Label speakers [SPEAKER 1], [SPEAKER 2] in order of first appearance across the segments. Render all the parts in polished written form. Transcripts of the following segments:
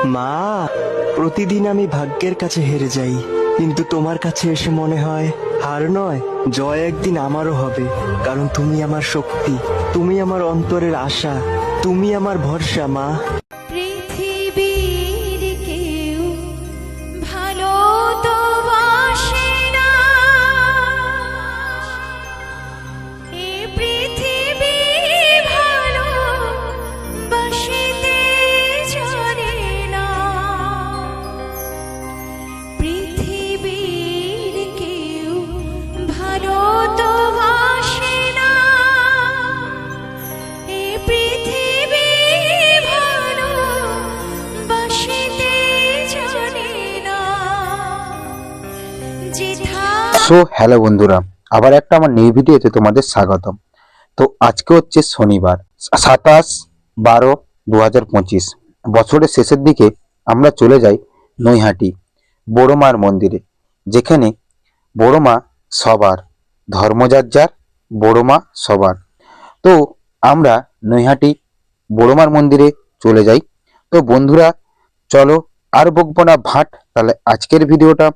[SPEAKER 1] মা, প্রতিদিন আমি ভাগ্যের কাছে হেরে যাই, কিন্তু তোমার কাছে এসে মনে হয় হার নয়, জয় একদিন আমারও হবে। কারণ তুমি আমার শক্তি, তুমি আমার অন্তরের আশা, তুমি আমার ভরসা মা।
[SPEAKER 2] পৃথিবীর কেউ ভালো তো বাসে না, এ পৃথিবী ভালো বাসিতে জানে না। পৃথিবীর কেউ ভালো তো বাসে না, এ পৃথিবী ভালো বাসিতে জানে না।
[SPEAKER 3] সো হ্যালো বন্ধুরা, আবার একটা আমার নিউ ভিডিওতে তোমাদের স্বাগতম। তো আজকে হচ্ছে শনিবার, 27/12/2025। বছরের শেষের দিকে আমরা চলে যাই নৈহাটি বড় মার মন্দিরে, যেখানে বড় মা সবার, ধর্মযার যার, বড় মা সবার। তো আমরা নৈহাটি বড় মার মন্দিরে চলে যাই। তো বন্ধুরা চলো আর বকবো না ভাট, তাহলে আজকের ভিডিওটা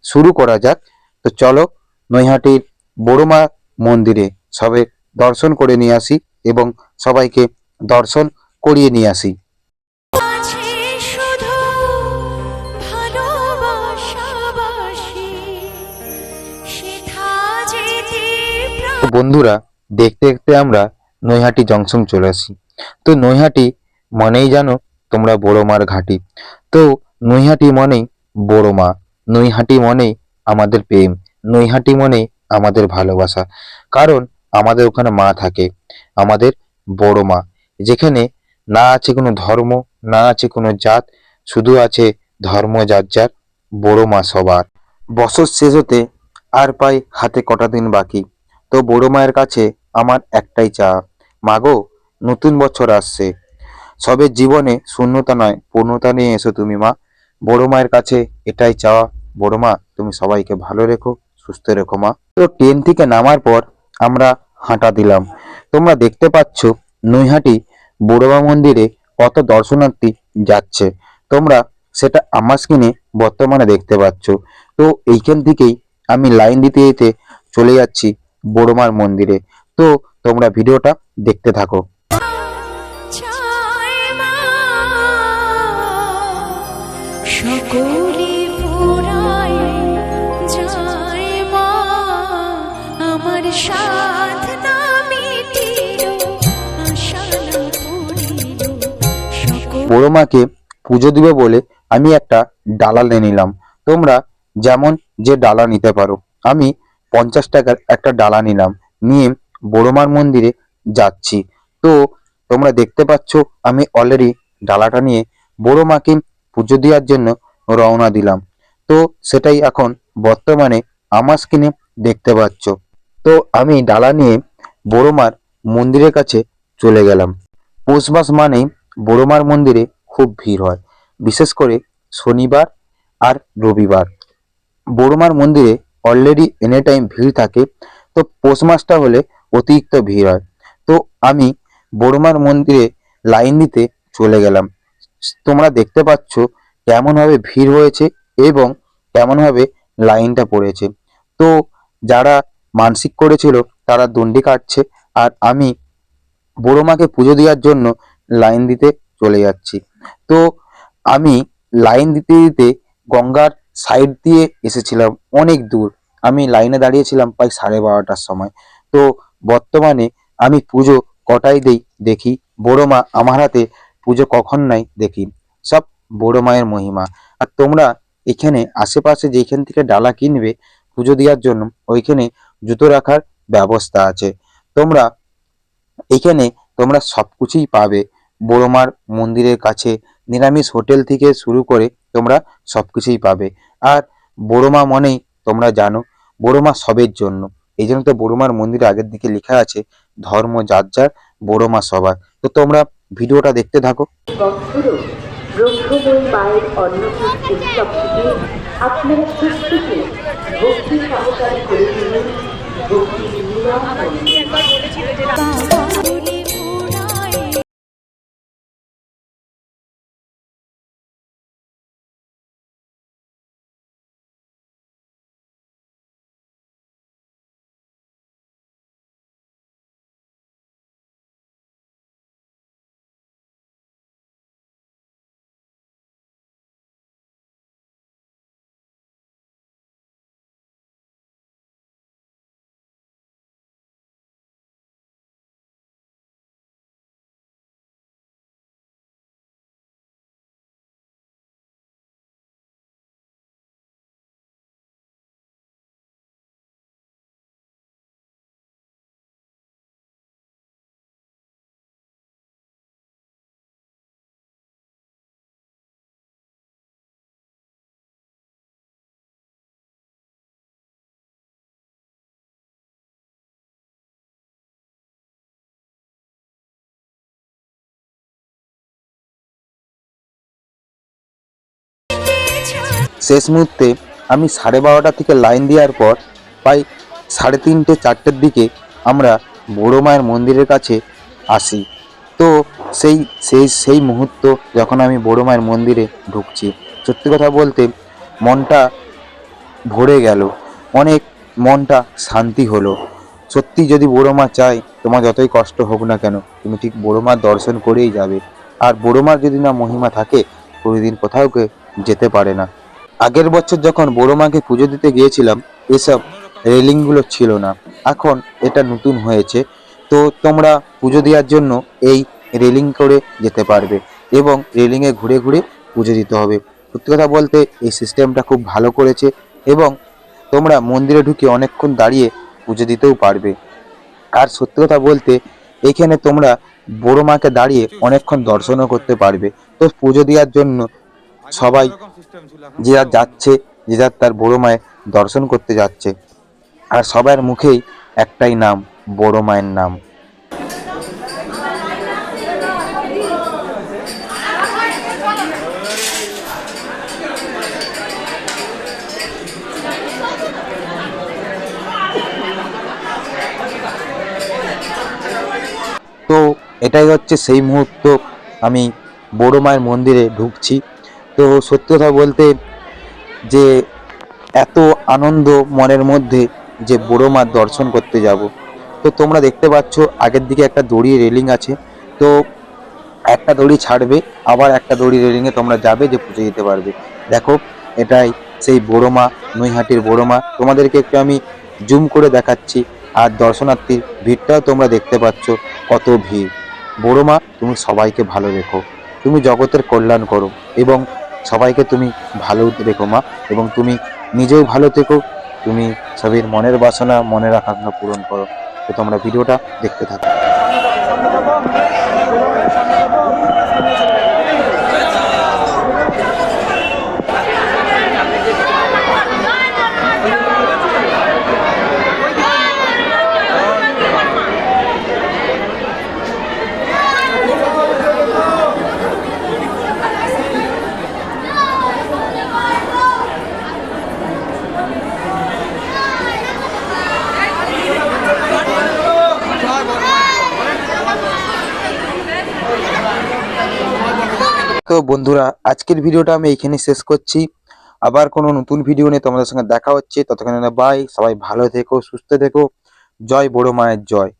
[SPEAKER 3] শুরু করা যাক। তো চলো নৈহাটির বড় মা মন্দিরে সবে দর্শন করে নিয়ে আসি এবং সবাইকে দর্শন করিয়ে নিয়ে আসি।
[SPEAKER 2] আছে শুধু ভালোবাসাবাসি, সেথা যেতে
[SPEAKER 3] তো বন্ধুরা দেখতে দেখতে আমরা নৈহাটি জংশন চলে আসি। তো নৈহাটি মনেই জানো তোমরা বড় মার ঘাঁটি। তো নৈহাটি মনেই বড় মা, নৈহাটি মনেই আমাদের প্রেম, নৈহাটি মনেই আমাদের ভালোবাসা। কারণ আমাদের ওখানে মা থাকে, আমাদের বড় মা, যেখানে না আছে কোনো ধর্ম, না আছে কোনো জাত, শুধু আছে ধর্ম যার যার, বড় মা সবার। বছর শেষ হতে আর প্রায় হাতে কটা দিন বাকি। তো বড় মায়ের কাছে আমার একটাই চাওয়া, মাগো নতুন বছর আসছে, সবে জীবনে শূন্যতা নয় পূর্ণতা নিয়ে এসো তুমি মা। বড় মায়ের কাছে এটাই চাওয়া, বড় মা তুমি সবাইকে ভালো রেখো, সুস্থ রেখো মা। তো ট্রেন থেকে নামার পর আমরা হাঁটা দিলাম। তোমরা দেখতে পাচ্ছ নৈহাটি বড় মা মন্দিরে কত দর্শনার্থী যাচ্ছে, তোমরা সেটা আমার স্ক্রিনে বর্তমানে দেখতে পাচ্ছ। তো এইখান থেকেই আমি লাইন দিতে দিতে চলে যাচ্ছি বড় মার মন্দিরে। তো তোমরা ভিডিওটা দেখতে থাকো।
[SPEAKER 2] চায় মা, সকলে পুরাই যায় মা, আমার সাধ না মিটিল, আশা না পূরিল,
[SPEAKER 3] বড় মাকে পুজো দিবে বলে আমি একটা ডালা নিয়ে নিলাম। তোমরা যেমন যে ডালা নিতে পারো, আমি 50 টাকার একটা ডালা নিলাম, নিয়ে বড় মার মন্দিরে যাচ্ছি। তো তোমরা দেখতে পাচ্ছ আমি অলরেডি ডালাটা নিয়ে বড় মাকে পুজো দেওয়ার জন্য রওনা দিলাম। তো সেটাই এখন বর্তমানে আমার স্ক্রিনে দেখতে পাচ্ছ। তো আমি ডালা নিয়ে বড় মার মন্দিরের কাছে চলে গেলাম। পৌষ মাস মানেই বড় মার মন্দিরে খুব ভিড় হয়, বিশেষ করে শনিবার আর রবিবার। বড় মার মন্দিরে অলরেডি এনি টাইম ভিড় থাকে, তো পৌষ মাসটা হলে অতিরিক্ত ভিড় হয়। তো আমি বড় মার মন্দিরে লাইন দিতে চলে গেলাম। তোমরা দেখতে পাচ্ছ কেমনভাবে ভিড় হয়েছে এবং কেমনভাবে লাইনটা পড়েছে। তো যারা মানসিক করেছিল তারা দণ্ডি কাটছে, আর আমি বড় মাকে পুজো দেওয়ার জন্য লাইন দিতে চলে যাচ্ছি। তো আমি লাইন দিতে দিতে গঙ্গার সাইড দিয়ে এসেছিলাম অনেক দূর। আমি লাইনে দাঁড়িয়েছিলাম প্রায় 12:30টার সময়। তো বর্তমানে আমি পুজো কটায় দেই দেখি, বড় মা আমার হাতে পুজো কখন নাই দেখি, সব বড় মায়ের মহিমা। আর তোমরা এখানে আশেপাশে যেখান থেকে ডালা কিনবে পুজো দেওয়ার জন্য, ওইখানে জুতো রাখার ব্যবস্থা আছে। তোমরা এখানে তোমরা সবকিছুই পাবে বড় মার মন্দিরের কাছে, নিরামিষ হোটেল থেকে শুরু করে তোমরা সবকিছুই পাবে। আর বড় মা মনেই তোমরা জানো বড় মা সবের জন্য, এই জন্য তো বড় মার মন্দিরে আগের দিকে লেখা আছে ধর্ম যার যার, বড় মা সবার। তো তোমরা ভিডিওটা দেখতে থাকো।
[SPEAKER 4] ব্রহ্মময় মায়ের অন্নকূট উৎসব থেকে আপনারা প্রত্যেকে ভক্তি সহকারে করে তুলুন ভক্তি
[SPEAKER 2] বাবা
[SPEAKER 3] শেষ মুহূর্তে আমি 12:30 থেকে লাইন দেওয়ার পর প্রায় 3:30 4টের দিকে আমরা বড় মায়ের মন্দিরের কাছে আসি। তো সেই মুহূর্ত যখন আমি বড় মায়ের মন্দিরে ঢুকছি, সত্যি কথা বলতে মনটা ভরে গেল, অনেক মনটা শান্তি হলো। সত্যি যদি বড় মা চায়, তোমার যতই কষ্ট হোক না কেন, তুমি ঠিক বড় মার দর্শন করেই যাবে। আর বড় মার যদি না মহিমা থাকে, প্রতিদিন কোথাও যেতে পারে না। আগের বছর যখন বড় মাকে পুজো দিতে গিয়েছিলাম, এসব রেলিংগুলো ছিল না, এখন এটা নতুন হয়েছে। তো তোমরা পুজো দেওয়ার জন্য এই রেলিং করে যেতে পারবে এবং রেলিংয়ে ঘুরে ঘুরে পুজো দিতে হবে। সত্যি কথা বলতে এই সিস্টেমটা খুব ভালো করেছে এবং তোমরা মন্দিরে ঢুকে অনেকক্ষণ দাঁড়িয়ে পুজো দিতেও পারবে। আর সত্যি কথা বলতে এইখানে তোমরা বড় মাকে দাঁড়িয়ে অনেকক্ষণ দর্শনও করতে পারবে। তো পুজো দেওয়ার জন্য সবাই যে যার যাচ্ছে, যে যার তার বড় মায়ের দর্শন করতে যাচ্ছে। আর সবার মুখেই একটাই নাম, বড় মায়ের নাম। তো এটাই হচ্ছে সেই মুহূর্ত, আমি বড় মায়ের মন্দিরে ঢুকছি। তো সত্যি কথা বলতে যে এত আনন্দ মনের মধ্যে যে বড় মার দর্শন করতে যাব। তো তোমরা দেখতে পাচ্ছ আগের দিকে একটা দড়ি রেলিং আছে। তো একটা দড়ি ছাড়বে, আবার একটা দড়ি রেলিংয়ে তোমরা যাবে, যে পুজো দিতে পারবে। দেখো এটাই সেই বড় মা, নৈহাটির বড় মা। তোমাদেরকে একটু আমি জুম করে দেখাচ্ছি। আর দর্শনার্থীর ভিড়টাও তোমরা দেখতে পাচ্ছ, কত ভিড়। বড় মা, তুমি সবাইকে ভালো রেখো, তুমি জগতের কল্যাণ করো এবং সবাইকে তুমি ভালো রেখো মা, এবং তুমি নিজেও ভালো থেকো। তুমি সবের মনের বাসনা, মনের আকাঙ্ক্ষা পূরণ করো। তো তোমরা ভিডিওটা দেখতে থাকো। তো বন্ধুরা, আজকের ভিডিওটা আমি এইখানে শেষ করছি। আবার কোনো নতুন ভিডিও নিয়ে তোমাদের সঙ্গে দেখা হচ্ছে। ততক্ষণে বাই, সবাই ভালো থেকো, সুস্থ থেকো। জয় বড় মায়ের জয়।